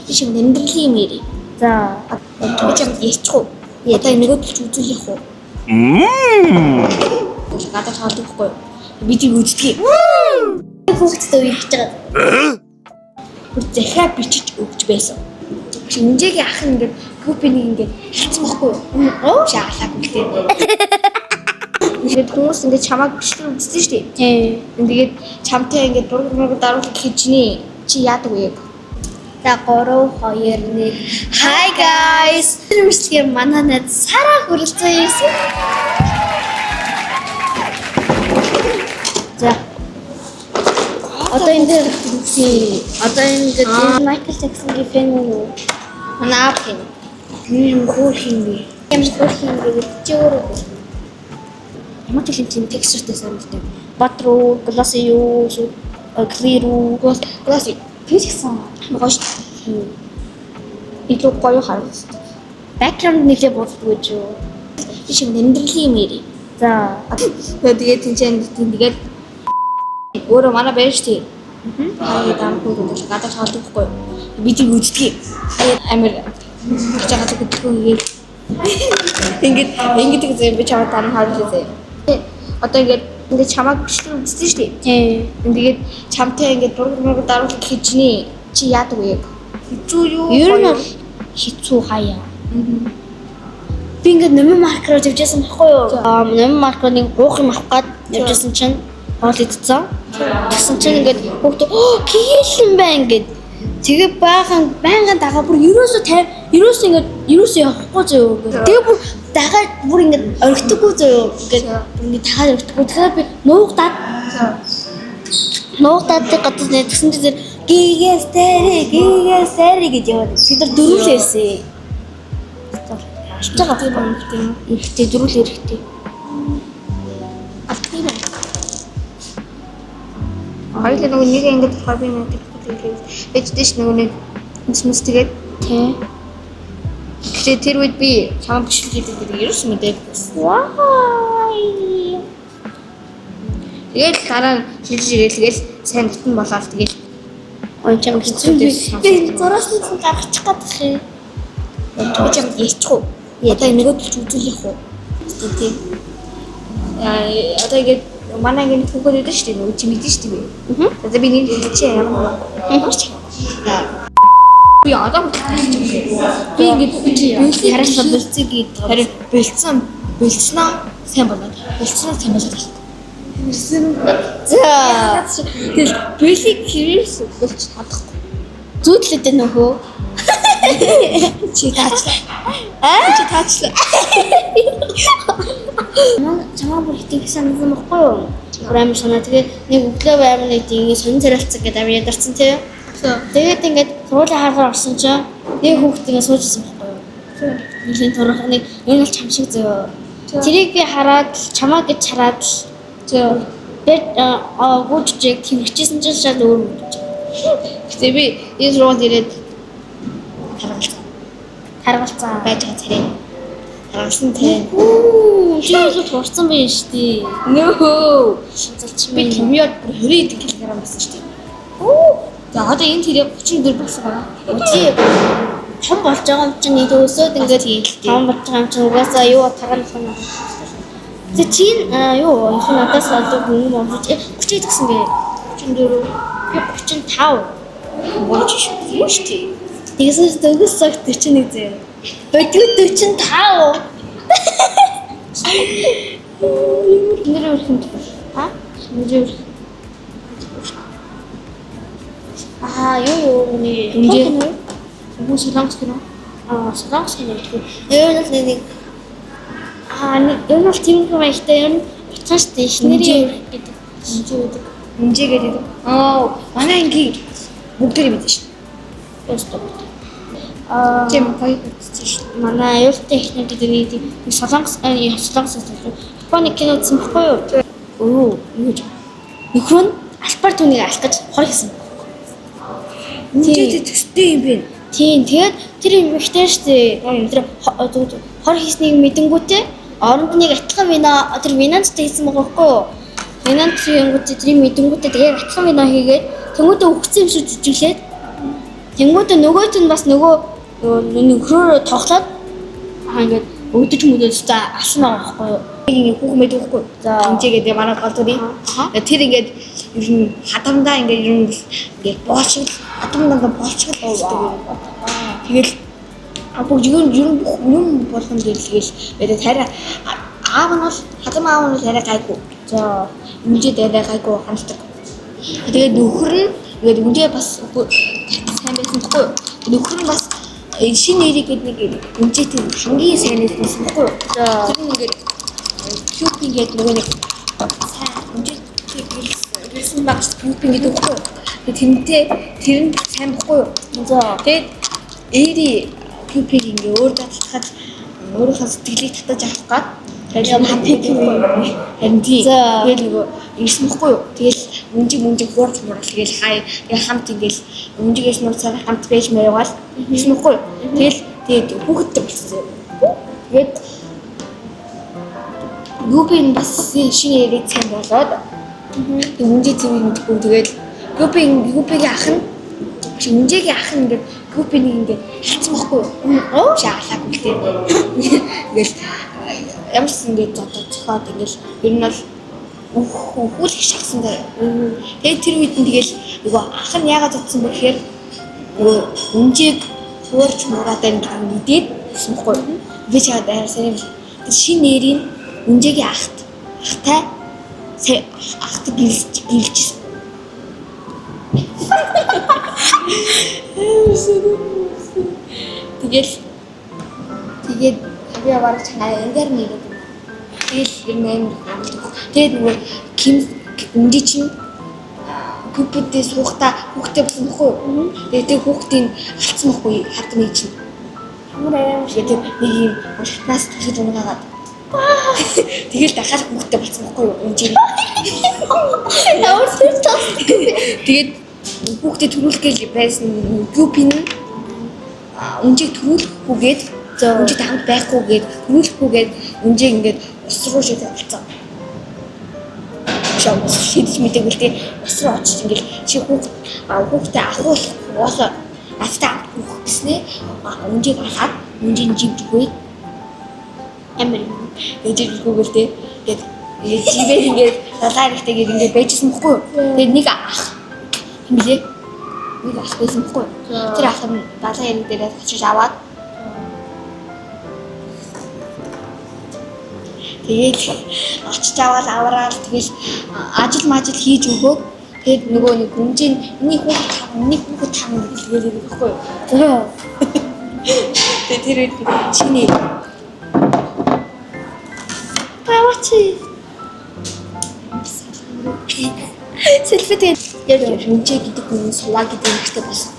Ишин нэмдэрлээ юм яри. За тэгж юм ярьчих уу? Одоо нөгөөдөл ч үзүүлэх үү? Гадаа таалдаг байхгүй. Бидний үздэг. хүүхдтэй үе хийж байгаа. Бүр захиа бичиж өгч байсан. Шинжээгийн ах ингээд группийг ингээд хэлсэн байхгүй юу? Шаалаагүй л дээ. Тэгээд хүмүүс ингээд чамааг бичлэг үзсэн шүү дээ. Тийм. Тэгээд чамтай ингээд дургуурыг даруулах гэж чинь чи яадаг вэ? За 3 2 1. Hi guys. Тэрвэрсгээр манай найз Сара хүрэлцэн ирсэн. За. Одоо энэ дээр үгүй. Одоо ингээд Майкл Джексонгийн фэн үү? Манай аав гэнэ. Миний хөөр хингээ. Ямар хөөх юм бэ? Чи өөрөө Ямар ч юм тексттэй санагдав. Батруу, гласс юу, клиру, Гласс физиксан. Могош. Илүү гоё харагдсан. Бэкграунд нэлээд боддгоо ч юу. Ишин нэмдэрлээ юм яри. За. Тэгээд тэгээд өөрөө манай байж тий. Аа даам хөөд гадаа таалдаг байхгүй. Бидний үздэг. Амир чагаад гэдэггүй ингээд зэ би чамд тань харж үзье. Одоо ингээд чамааг бичлэг үзсэн шүү дээ. Тийм. Тэгээд чамтай ингээд дургуурыг даруулах гэж чинь чи яадаг вэ? Хэцүү юу? Ер нь хэцүү хаяа. Би ингээд нэмэн маркераар явжсэн байхгүй юу? Нэмэн маркерыг нэг уух юм авах гад явжсэн чинь хоол идсэн. Тэгсэн чинь ингээд хүүхдээ хийлэн байна гэд. Тэгээ байнгын дагаа бүр ерөөсөө явахгүй зөө. Тэгээ бүр дагаа бүр ингээд орхитгүй зөө. Ингээд дагаа орхитгүй. Тэгэхээр би нуугдаад гадаа нэгсэн чинь гигээс тэрэ гэж яваад. Тэр дөрвөл ирсэн. Чагаа тийм юм тийм. Ихтэй дөрвөл ирэхтэй. Тийм ээ. Хоёул нэг ингээд хобби нэг бэждэш нэг нэсмэс тэгээд Тэ. гэхдээ тэр үед би чам бичлэг хийдэг ерөөс мэдээгүй. Вай. Тэгэл дараа шилж ирэлгээл сайн бүтэн болоод тэгэл Ончам хэцүү би зураас нь гаргачих гадах юм. тэгж юм ярьчих уу? Одоо нөгөөдөл ч үзүүлэх үү? Тийм. Одоо ингээд манай ингээд хүүхэд өгдөө шүү дээ. Нөгөө чи мэдэн шүү дээ. Одоо би нэг хэлчихээ ямар би одоо би ингээд Харааслаа бэлцэг гэдэг. харин бэлцснаа сайн болоод бэлцснаа сайн болоод За. тэгэл бэлийг хэрэгс болж чадахгүй. Зүүдлээд нөхөө. Чи таачлаа. Чи таачлаа. Чамаа бүр хитэг санагдсан байхгүй юу? Бүр амар санаа. Тэгээ нэг өглөө амар нэг тийм сонин царайлцаг гэдэг амар ядарсан тий. Тэгээд ингээд сургуулийн харгаар орсон чинь нэг хүүхдгээ суужсэн байхгүй юу? Нэлийн турах нэг энэ бол чам шиг зөө. Тэрийг би хараад чамаа гэж хараад тэгээд гүйжийг тэмэрчсэн чинь шал өөр юм. Гэтэ би энэ сургуульд ирээд Харгалцаа байж байгаа царай. Харгалсан тий. Чи юу турсан байх шүү дээ. Нөө. Залч Би томьёод бүр 20 кг байсан шүү дээ. За одоо энэ тэрийг 34 болсон байна. Үгүй том болж байгаа юм чинь нэг өсөөд ингээд том болж байгаа юм чинь угаасаа юу тагаалах юм. Тэг чи юу их надаас олдог хүн болж хүчтэй гэсэн бэ? 34 би 35 Болж шүү дээ. тэгсэн дөгс цагт 41 зэ. Бодгоо 45. Нэр өрхөнд. Нэр Юу нэг хэмжээ. Үгүй солонгос кино. солонгос юм гэдэг. Ер нь нэг ер нь тийм юм ихтэй ер нь утгаас дэш нэрийн гэдэг. Хэмжээ гэдэг. Манай ангийн бүгд тэр мэдэн шүү. Просто Тийм гоё үзсэн шүү. манай аюултай ихнүүд гэдэг нэг солонгос Японы кино үзсэн байхгүй юу? Юу гэж. Нөхөр нь албаар түүнийг алах гэж хор хийсэн. Үнэтэй төстэй юм бэ? Тийм тэгээд тэр юм ихтэй штэ. Тэр хор хийснийг мэдэнгүүтээ оронд нэг атхан вино тэр винанттай хийсэн байгаа байхгүй юу? Винант хийнгүүтээ тэр мэдэнгүүтээ тэгээд атхан вино хийгээд тэмүүдээ өгсөн юм шиг жижиглээд Тэнгүүтээ нөгөөт нь бас нөгөө нөхрөөрөө тоглоод ингээд өгдөж мөдөж та алсан байгаа байхгүй юу? Ингээ хүүхмэд өгөхгүй. За. Хэмжээгээд манай гол төрийн. Тэр ингээд ер нь хадамдаа ингээд ер нь ингээд боолшил хадамдаа боолшил болдог. Тэгэл бүгд юм болгоно гэлгээл тэгээд тарай аав нь бол хадам аав нь тарай гайгүй. За. Үнжээ тарай гайгүй ханддаг. Тэгээд нөхөр нь ингээд үнжээ бас сайн байсан гэхгүй. Нөхөр нь бас шинэ нэрийг гэдэг нэг үнжээтэй хамгийн сайн байсан гэхгүй. За. Тэр нь ингээд Пюпинг гэдэг нөгөө нэг сайн үнжээтэй гэлсэн багш Пюпинг гэдэг үгүй. Тэнтэй тэр нь сайн бохгүй юу? За. Тэгээд Эри Пюпинг ингээ өөр дадлахад өөрийнхөө сэтгэлийг татаж авах гад тэгээд хаппиг харин тий. Тэгээд нөгөө ирсэн бохгүй юу? Тэгэл үнжиг хуурч мурал тэгэл хай хамт ингээл үнжигээс нууцаар хамт байж маягаар ирсэн бохгүй юу? Тэгээд хүүхэдтэй болсон. Тэгээд Юпин бас шинэ яриг сайн болоод үнжээ зэвийг мэдгүй тэгээд Юпигийн ах нь үнжээгийн ах нь ингээд Юпинийг ингээд хилцсан байхгүй юу? Шаалаагүй л дээ. Ингээл ямар ч ингээд зодцохоод ингээл ер нь бол хүлэх шахсан даа. Тэгээд тэр үед нь тэгэл нөгөө ах нь яагаад зодсон бэ гэхээр нөгөө үнжээг хуурч мураад ингээд мэдээд гэсэн байхгүй юу? Би чаад сайн тэр шинэ нэрийн үнжээгийн ахтай гэлжсэн. Тэгээд би аваад чанаа эндэр нэгээд. Тэгэл ер нь амар. Тэгээд нөгөө үнжээ чинь гүпэдээ суухта хүүхдээ болсон бохгүй юу? Тэгээд хүүхдийн алдсан бохгүй хадмыг чинь. Ямар амар шиг нэг юм шатнаас төсөж унаагаад. Тэгэл дахиад хүүхдээ болсон бохгүй юу? Үнжээ. Ямар сүртас. Тэгээд хүүхдээ төрүүлэх гээл байсан Юпин үнжийг төрүүлэхгүйгээд үнжид хамт байхгүйгээд төрүүлэхгүйгээд үнжийг ингээд ус руу шийдэлцсэн. Шийдэж мэдээгүй л тий ус руу очиж ингээд чи хүүхдээ ахуулах болоо автаа хүүх гэснээ үнжийг алаад үнжийн живдггүй амар ээжэлгүйгээр тий тэгээд живээ ингээд далаа ихтэйгээр ингээд байжсэн бохгүй юу? Тэгээд нэг ах хэмлээ нэг ах байсан бохгүй юу? Тэр ах нь далаа яриг дээрээ очиж аваад тэгээд очиж аваад тэгэл ажил хийж өгөөд тэгээд нөгөө нэг үнжийн нэг хүүхэд тань гэлээ байхгүй юу? Тэгээд тэр чиний Павчи. Сэлфэтэй яг үнжээ гэдэг нь суваа гэдэг нэртэй болсон.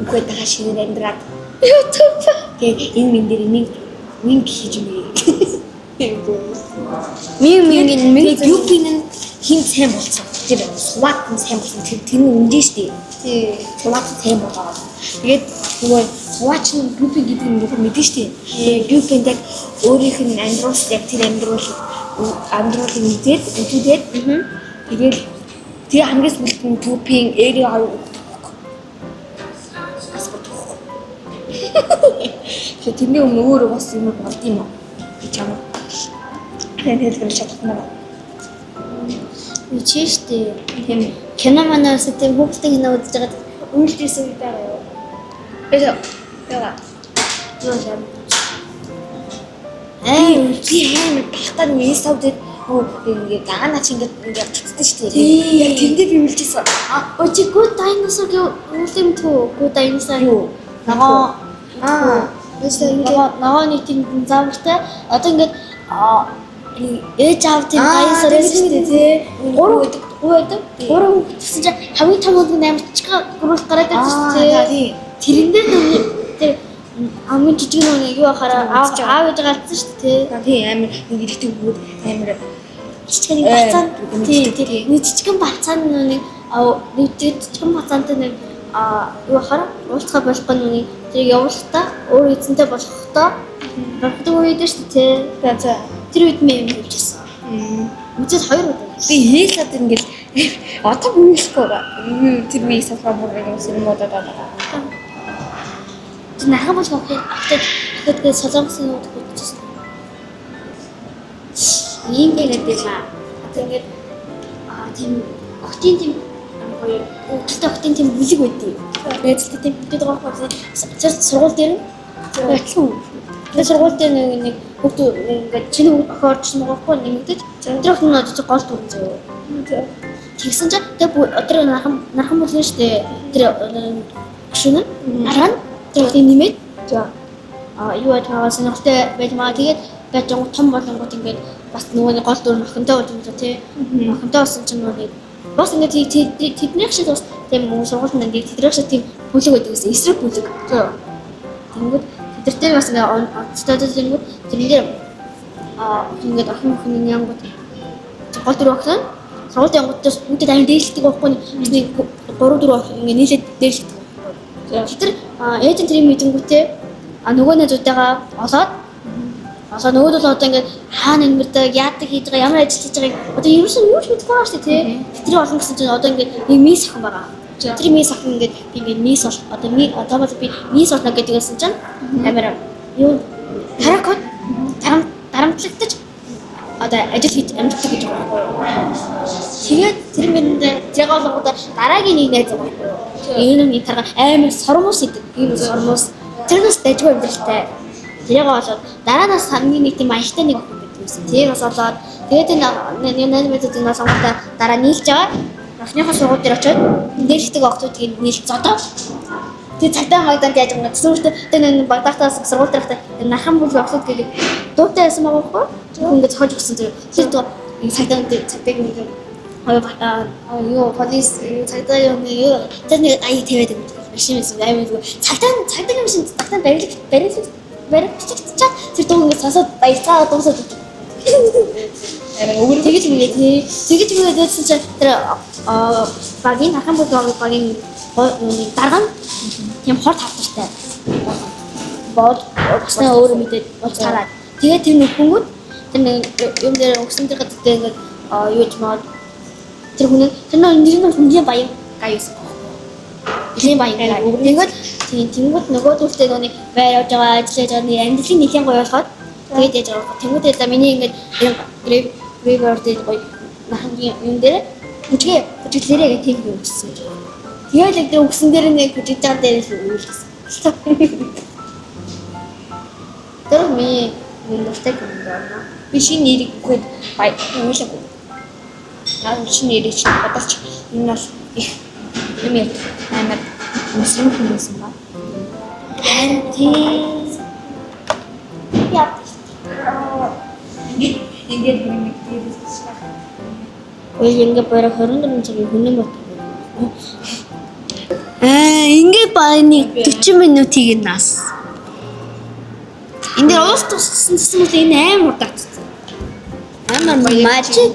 Үгүй дахиад шинээр амьдраад YouTube. Тэгээд энэ мэн дээр нэг хийж өгье. Мин Юпин нь хин сайн болсон. Тэр суваад нь сайн болсон. Тэр нь үнжээ штий. Тий. Суваад сайн болоо. Тэгээд нөгөө суваач нь Юпин гэдэг нь нөхөр мэдэн штий. Юпин яг өөрийнх нь амьдруулс яг тэр амьдруулыг мэдээд үтүүдээд тэгээд тэр хамгийн сүүлд нь Юпин Эри хоёр тэрний өмнө өөрөө бас юм болд юм уу? Би чамд хэлэх чадсан байна. Үчиштэй. Тийм кино манаас тийм хүүхдийн кино үзэж байгаа Үйлдэлсэн үү байгаа юу? Яа. Би амар тахтаа нэг савдад ингээд даана чи ингээд гацдаг шүү дээ. Яг тэндээ би үлжсэн. Очи good dinosaur гэвэл good dinosaur юу? Нөгөө нэг тийм заавартай. Одоо ингээд ээж аав тийм dinosaur шүү дээ тий. Гурван гэсэн чинь хамгийн том нь 8 гурвал гараад ирсэн шүү дээ. Тэрэндээ тэр хамгийн жижиг нэг юу хараа аав ээж гацсан шүү дээ. Тий амар нэг ихтэй бүгд амар жижиг нэг бацаан тий нэг жижигэн бацаан нэг жижигэн бацаантай нэг юу хараа уулзах болохгүй нүг тэр явуулахтаа өөр эзэнтэй болохтоо багтдаг үед шүү дээ тий. Тэр үед мэн юм хийжсэн. Үзэл 2 удаа. Би хийлээд ингээл Одоо бүгэлэхгүй тэр би сахаа бүрийн сэрмүүдээ байгаа. Тэр нархан бол ахтад солонгосын нууд хөтчихсэн. Ийм гэдэг юм аа. Одоо ингээд тийм октин тийм гоё өвдөлтөй октин тийм бүлэг байдیں۔ Найзтай тийм бүтэд байгаа байхгүй. Сургууль дээр адилхан. Тэр сургууль дээр нэг хүүхд ингээд чиний охиорч байгаа байхгүй нэгдэж тэр охин нь одоо гол дүр зөө. Тэгсэн чинь тэр нархан бүлэн штэ тэр гүшүүн дараа нь тэр нэмээд юу яагаа сонирхолтой байлмаа тэгээд байж том болонгууд ингээд бас нөгөө гол дүр охинтой болж байгаа тий. Охинтой болсон чинь нөгөө бас ингээд тэднийх шиг бас тийм сургуульд ингээд тэднийх шиг тийм бүлэг байдаг гэсэн эсрэг бүлэг. Тэнгүүд тэр дээр бас ингээд онцтой тэнгүүд тэрэн дээр ингээд охин янгууд гол дүр охин сургуулийн янгуудаас үүдэд амин дээлдэг байхгүй нэг 3-4 охин ингээд нийлээд дээлдэг. Тэр ээж нь тэрийг мэдэнгүүтээ нөгөө найзуудтайгаа олоод нөгөө бол одоо ингээд хаана нэмэрдэг яадаг хийж байгаа ямар ажил хийж байгааг одоо ерөөсөн юу ч мэдэхгүй байгаа шүү дээ тий. Тэр олон гэсэн чинь одоо ингээд нэг мис охин байгаа. Тэр мис охин ингээд би ингээд мис бол одоо бол би мис болно гэдэгсэн чинь амар юу таракот тарамтлагдаж одоо ажил хийж амьддаг гэж байгаа. Тэгээд тэр мэрэндээ тэрийг олгоод дараагийн нэг найз байгаа байхгүй юу. Энэ нэг тарга амар сормос идэг. Энэ сормос тэрнээс дайггүй амьдралтай. Тэрийг олоод дараанаас хамгийн нэг тийм аялтай нэг охин гэдэг юмсан. Тэрийг бас олоод тэгээд энэ найз мэдээд энэ сонготой дараа нийлж байгаа. Охиныхоо сургууль дээр очиод нээлтдэг охтуудыг нийлж зодоо. Тэгээд цагтаа магадад яаж байгаа зүрхтэй тэр багдагтаас сургууль дээр хата нархан бүл охтууд гэдэг дуутай байсан байгаа байхгүй юу. Ингээд зохиож өгсөн зэрэг тэр цагтаа нэг юу полис цагтаа юу тэр нэг ая тавиад машин байсан аймаг цагтаа машин цагтаа барилчаад тэр дуу ингээд сасаад баяцгаа дуусаад тэгэж ингээд дээдсэн чинь тэр багийн нархан бүл багийн дарга нь тийм хор тавтартай бод басна өөр мэдээд болж тараад тэгээд тэр нөхөнгүүд тэр юм дээр өгсөн тэр гадтай ингээд юу ч мод тэр хүн тэр нэр нь хүнийн баян гайс илийн баян гай тэгээд тэнгууд нөгөө дүүртэй нөгөө байр явж байгаа ажиллаж байгаа нэг амьдралын нэлийн гоё болоход тэгээд яаж байгаа тэнгуудээ за миний ингээд грэвэр дээр гоё нахангийн юм дээр бүжиглэрээ гэх тийм юм өгсөн. Тэгээд л тэр өгсөн дээр нэг бүжиж байгаа дээрээс үйлсэн. Тэр миний нэртэй юм байна. Би шинэ нэрийг өгөхөд баярлалаа. Наад шинэ нэрийг чи бодож энэ бас их юм амар мөсрөм хүмүүс ба. Тийм. Яа. Ингээд нэг дээрээс ой ингээд бараг 24 цагийн хүнэн бат. Ингээд бааны 40 минутыг нас. Энд дээр уус туссан гэсэн үг энэ амар магичкал.